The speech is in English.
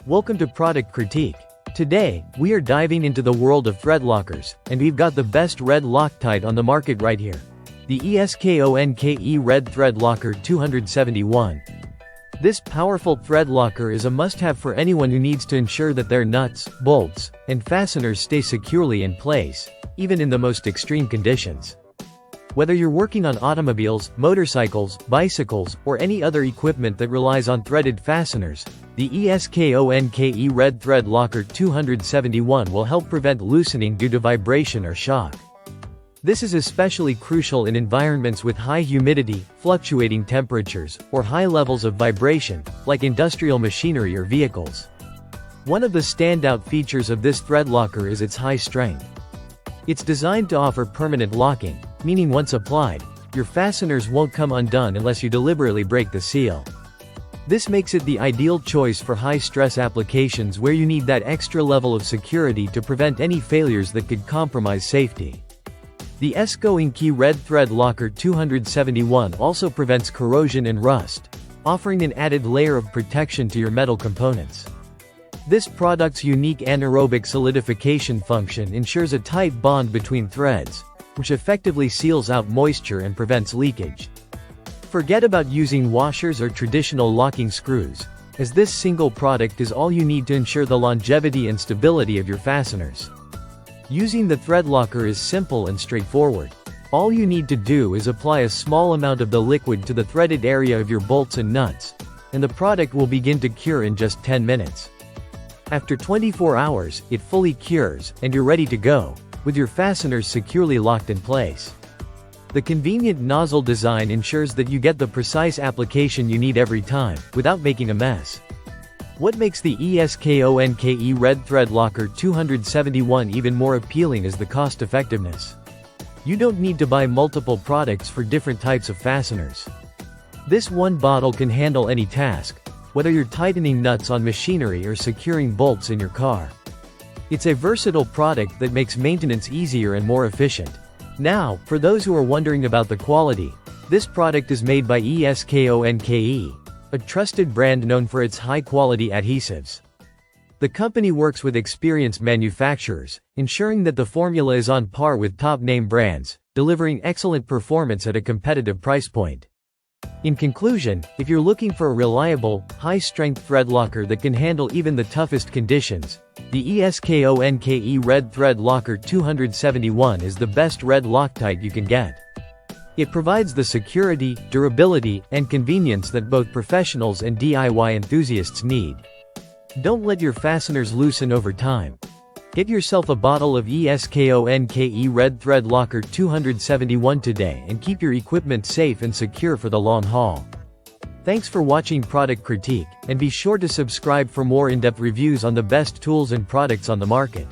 Welcome to Product Critique. Today, we are diving into the world of threadlockers, and we've got the best Red Locktight on the market right here. The ESKONKE Red Threadlocker 271. This powerful thread locker is a must-have for anyone who needs to ensure that their nuts, bolts, and fasteners stay securely in place, even in the most extreme conditions. Whether you're working on automobiles, motorcycles, bicycles, or any other equipment that relies on threaded fasteners, the ESKONKE Red Thread Locker 271 will help prevent loosening due to vibration or shock. This is especially crucial in environments with high humidity, fluctuating temperatures, or high levels of vibration, like industrial machinery or vehicles. One of the standout features of this thread locker is its high strength. It's designed to offer permanent locking, meaning once applied, your fasteners won't come undone unless you deliberately break the seal. This makes it the ideal choice for high-stress applications where you need that extra level of security to prevent any failures that could compromise safety. The ESKONKE Red Thread Locker 271 also prevents corrosion and rust, offering an added layer of protection to your metal components. This product's unique anaerobic solidification function ensures a tight bond between threads, which effectively seals out moisture and prevents leakage. Forget about using washers or traditional locking screws, as this single product is all you need to ensure the longevity and stability of your fasteners. Using the thread locker is simple and straightforward. All you need to do is apply a small amount of the liquid to the threaded area of your bolts and nuts, and the product will begin to cure in just 10 minutes. After 24 hours, it fully cures, and you're ready to go, with your fasteners securely locked in place. The convenient nozzle design ensures that you get the precise application you need every time, without making a mess. What makes the ESKONKE Red Thread Locker 271 even more appealing is the cost-effectiveness. You don't need to buy multiple products for different types of fasteners. This one bottle can handle any task, whether you're tightening nuts on machinery or securing bolts in your car. It's a versatile product that makes maintenance easier and more efficient. Now, for those who are wondering about the quality, this product is made by ESKONKE, a trusted brand known for its high-quality adhesives. The company works with experienced manufacturers, ensuring that the formula is on par with top-name brands, delivering excellent performance at a competitive price point. In conclusion, if you're looking for a reliable, high-strength thread locker that can handle even the toughest conditions, the ESKONKE Red Thread Locker 271 is the best Red Locktight you can get. It provides the security, durability, and convenience that both professionals and DIY enthusiasts need. Don't let your fasteners loosen over time. Get yourself a bottle of ESKONKE Red Thread Locker 271 today and keep your equipment safe and secure for the long haul. Thanks for watching Product Critique, and be sure to subscribe for more in-depth reviews on the best tools and products on the market.